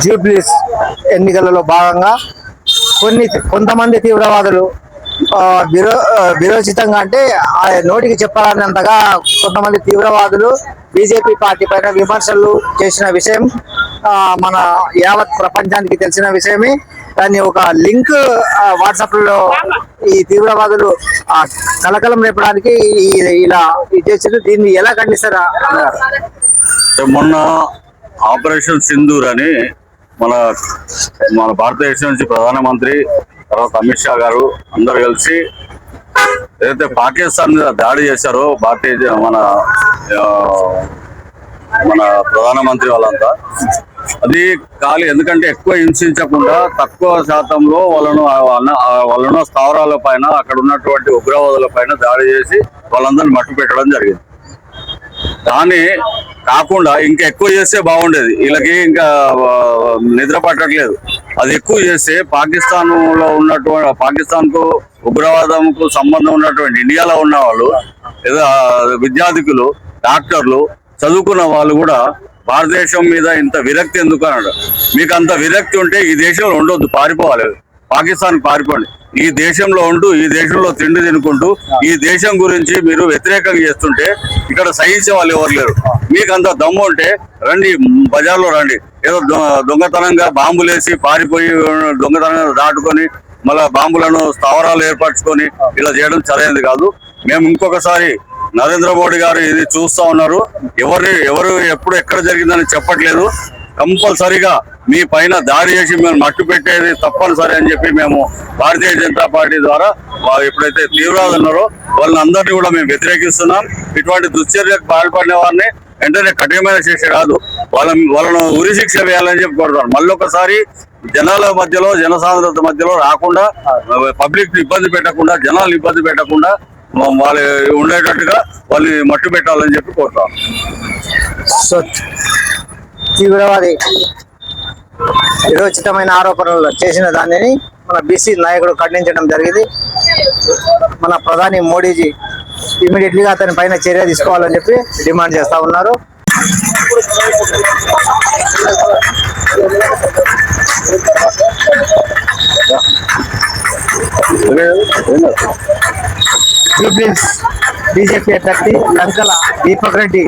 జూబ్లీస్ ఎన్నికలలో భాగంగా కొంతమంది తీవ్రవాదులు విరోచితంగా అంటే నోటికి చెప్పాలన్నంతగా కొంతమంది తీవ్రవాదులు బీజేపీ పార్టీ పైన విమర్శలు చేసిన విషయం మన యావత్ ప్రపంచానికి తెలిసిన విషయమే. దాన్ని ఒక లింక్ వాట్సాప్ లో ఈ తీవ్రవాదులు కలకలం రేపడానికి ఇలా చేసారు. దీన్ని ఎలా ఖండిస్తారా అన్నారు? మొన్న ఆపరేషన్ సింధూర్ అని మన భారతదేశం నుంచి ప్రధానమంత్రి తర్వాత అమిత్ షా గారు అందరు కలిసి ఏదైతే పాకిస్తాన్ మీద దాడి చేశారో మన ప్రధానమంత్రి వాళ్ళంతా, అది ఖాళీ ఎందుకంటే ఎక్కువ హింసించకుండా తక్కువ శాతంలో వాళ్ళను స్థావరాల పైన అక్కడ ఉన్నటువంటి ఉగ్రవాదుల పైన దాడి చేసి వాళ్ళందరినీ మట్టు పెట్టడం జరిగింది. కానీ కాకుండా ఇంకా ఎక్కువ చేస్తే బాగుండేది. వీళ్ళకి ఇంకా నిద్ర పట్టట్లేదు. అది ఎక్కువ చేస్తే పాకిస్తాన్ కు ఉగ్రవాదంకు సంబంధం ఉన్నటువంటి ఇండియాలో ఉన్న వాళ్ళు, విద్యార్థికులు, డాక్టర్లు, చదువుకున్న వాళ్ళు కూడా భారతదేశం మీద ఇంత విరక్తి ఎందుకు అన్నాడు. మీకు అంత విరక్తి ఉంటే ఈ దేశంలో ఉండొద్దు, పారిపోవాలి, పాకిస్తాన్ పారిపోండి. ఈ దేశంలో ఉంటూ ఈ దేశంలో తిండి తినుకుంటూ ఈ దేశం గురించి మీరు వ్యతిరేకంగా చేస్తుంటే ఇక్కడ సహించే వాళ్ళు ఎవరు లేరు. మీకు అంత దమ్ము ఉంటే రండి, బజార్లో రండి. ఏదో దొంగతనంగా బాంబులేసి పారిపోయి దొంగతనంగా దాటుకొని మళ్ళా బాంబులను స్థావరాలు ఏర్పరచుకొని ఇలా చేయడం సరైనది కాదు. మేము ఇంకొకసారి నరేంద్ర మోడీ గారు ఇది చూస్తా ఉన్నారు. ఎవరు ఎప్పుడు ఎక్కడ జరిగిందని చెప్పట్లేదు. కంపల్సరిగా మీ పైన దాడి చేసి మేము మట్టు పెట్టేది తప్పనిసరి అని చెప్పి మేము భారతీయ జనతా పార్టీ ద్వారా ఎప్పుడైతే తీవ్రవాదులు ఉన్నారో వాళ్ళందరినీ కూడా మేము వ్యతిరేకిస్తున్నాం. ఇటువంటి దుశ్చర్యకు పాల్పడిన వారిని వెంటనే కఠినమైన శిక్ష కాదు, వాళ్ళను ఉరి శిక్ష వేయాలని చెప్పి కోరుతాను. మళ్ళీ ఒకసారి జనాల మధ్యలో, జనసాంద్రత మధ్యలో రాకుండా, పబ్లిక్ ఇబ్బంది పెట్టకుండా, జనాలు ఇబ్బంది పెట్టకుండా వాళ్ళు ఉండేటట్టుగా వాళ్ళని మట్టు పెట్టాలని చెప్పి కోరుతాం. సో తీవ్రవాది విరోచితమైన ఆరోపణలు చేసిన దానిని మన బీసీ నాయకుడు ఖండించడం జరిగింది. మన ప్రధాని మోడీజీ ఇమీడియట్లీగా అతని పైన చర్య తీసుకోవాలని చెప్పి డిమాండ్ చేస్తా ఉన్నారు. బీజేపీ అభ్యర్థి లంకల దీపక్ రెడ్డి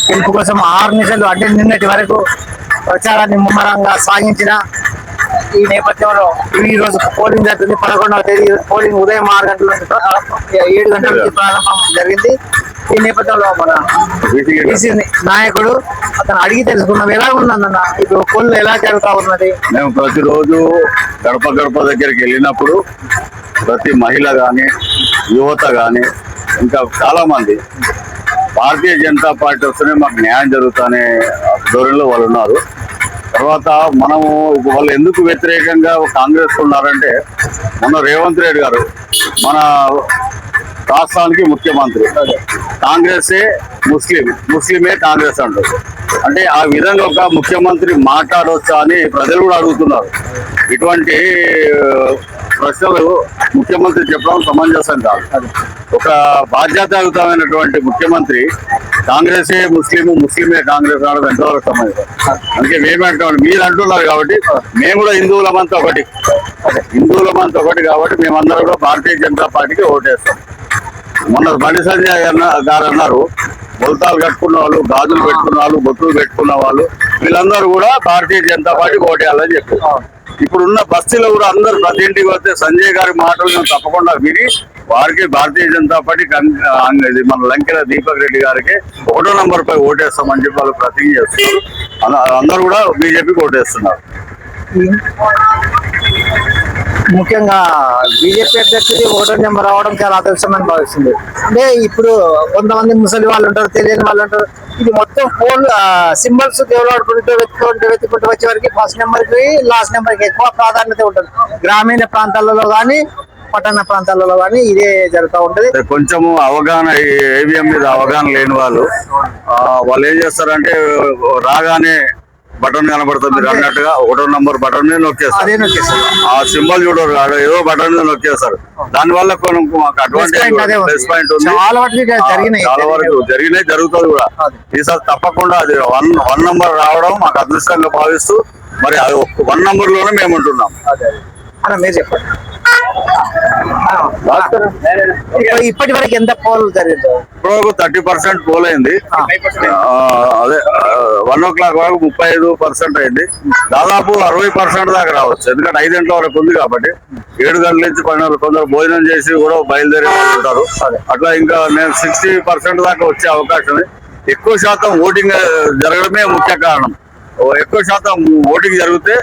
గెలుపు కోసం 6 నిమిషాలు అంటే నిన్నటి వరకు ప్రచారాన్ని ముమ్మరంగా సాగించిన ఈ నేపథ్యంలో ఈ రోజు పోలింగ్ జరుగుతుంది. 11వ తేదీ పోలింగ్ ఉదయం 6 గంటల నుంచి 7 గంటల నుంచి ప్రారంభం జరిగింది. ఈ నేపథ్యంలో మన బీసీ నాయకుడు అతను అడిగి తెలుసుకున్నాం, ఎలా ఉందన్న ఇప్పుడు పోలింగ్ ఎలా జరుగుతా ఉన్నది. మేము ప్రతిరోజు గడప దగ్గరికి వెళ్ళినప్పుడు ప్రతి మహిళ కానీ, యువత కానీ, ఇంకా చాలా మంది భారతీయ జనతా పార్టీ వస్తేనే మాకు న్యాయం జరుగుతానే ధోరణిలో వాళ్ళు ఉన్నారు. తర్వాత వాళ్ళు ఎందుకు వ్యతిరేకంగా కాంగ్రెస్ ఉన్నారంటే, మన రేవంత్ రెడ్డి గారు మన రాష్ట్రానికి ముఖ్యమంత్రి, కాంగ్రెసే ముస్లిమే కాంగ్రెస్ అంటారు. అంటే ఆ విధంగా ఒక ముఖ్యమంత్రి మాట్లాడవచ్చా అని ప్రజలు కూడా అడుగుతున్నారు. ఇటువంటి ప్రశ్నలు ముఖ్యమంత్రి చెప్పడం సమంజసం కాదు. ఒక బాధ్యతాయుతమైనటువంటి ముఖ్యమంత్రి కాంగ్రెసే ముస్లిమే కాంగ్రెస్ అనడం ఎంతవరకు సమంజసం. అందుకే మేమంటాం, మీరు అంటున్నారు కాబట్టి మేము కూడా హిందువులమంతా ఒకటి కాబట్టి మేమందరం కూడా భారతీయ జనతా పార్టీకి ఓటేస్తాం. మొన్న బండి సంజయ్ గారు అన్నారు, బొల్తాలు కట్టుకున్న వాళ్ళు, గాజులు పెట్టుకున్న వాళ్ళు, బొట్టులు పెట్టుకున్న వాళ్ళు వీళ్ళందరూ కూడా భారతీయ జనతా పార్టీకి ఓటేయాలని చెప్పారు. ఇప్పుడున్న బస్తీలో కూడా అందరు ప్రతి ఇంటికి వస్తే సంజయ్ గారి మాటలు తప్పకుండా విని వారికి భారతీయ జనతా పార్టీ మన లంకెల దీపక్ రెడ్డి గారికి 1వ నంబర్ పై ఓటేస్తామని చెప్పి వాళ్ళు ప్రతిజ్ఞ చేస్తున్నారు. అందరూ కూడా బీజేపీకి ఓటేస్తున్నారు. ముఖ్యంగా బీజేపీ అభ్యర్థి 1వ నెంబర్ రావడం చాలా అదృష్టమని భావిస్తుంది. అంటే ఇప్పుడు కొంతమంది ముసలి వాళ్ళు ఉంటారు, తెలియని వాళ్ళు ఉంటారు. ఇది మొత్తం ఫోన్ సింబల్స్ డెవలప్మెంట్ వెతుకుంటూ వచ్చే వరకు ఫస్ట్ నెంబర్ కి లాస్ట్ నెంబర్ కి ఎక్కువ ప్రాధాన్యత ఉంటుంది. గ్రామీణ ప్రాంతాలలో కానీ, పట్టణ ప్రాంతాలలో కానీ ఇదే జరుగుతూ ఉంటది. కొంచెము అవగాహన, ఏవిఎం మీద అవగాహన లేని వాళ్ళు ఏం చేస్తారంటే రాగానే బటన్ కనబడుతుంది మీరు అన్నట్టుగా 1వ నంబర్ బటన్ నొక్కేస్తారు. ఆ సింబల్ చూడరు, ఏదో బటన్ నొక్కేస్తారు. దాని వల్ల మాకు అడ్వాంటేజ్ ప్లస్ పాయింట్ ఉంది. చాలా వరకు జరుగుతుంది కూడా. ఈసారి తప్పకుండా అది 1 నంబర్ రావడం మాకు అదృష్టంగా భావిస్తూ మరి అది 1 నంబర్ లోనే మేము ఉంటున్నాం. అన్న మీరు చెప్పండి. ఇప్పటి వరకు ఎంత పోల్ జరిగింది? ఇప్పుడు 30% పోల్ అయింది. అదే 1 o'clock వరకు 35% అయింది. దాదాపు 60% దాకా రావచ్చు. ఎందుకంటే 5 గంటల వరకు ఉంది కాబట్టి 7 గంటల నుంచి 12 కొందరు భోజనం చేసి కూడా బయలుదేరే వాళ్ళు ఉంటారు. అట్లా ఇంకా నేను 60% దాకా వచ్చే అవకాశం ఉంది. ఎక్కువ శాతం ఓటింగ్ జరగడమే ముఖ్య కారణం. ఎక్కువ శాతం ఓటింగ్ జరిగితే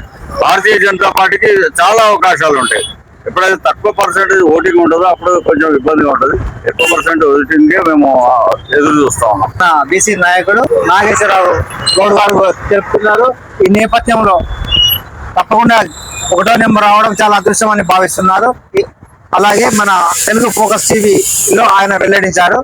భారతీయ జనతా పార్టీకి చాలా అవకాశాలు ఉంటాయి. ఎప్పుడైతే తక్కువ పర్సెంటేజ్ ఓటింగ్ ఉంటుందో అప్పుడు కొంచెం ఇబ్బందిగా ఉంటుంది. ఎక్కువ పర్సెంట్ ఓటింగ్ మేము ఎదురు చూస్తా ఉన్నాం. బీసీ నాయకుడు నాగేశ్వరరావు గౌడ్ గారు తెలుపుతున్నారు. ఈ నేపథ్యంలో తప్పకుండా 1వ నెంబర్ రావడం చాలా అదృష్టం అని భావిస్తున్నారు. అలాగే మన తెలుగు ఫోకస్ టీవీలో ఆయన వెల్లడించారు.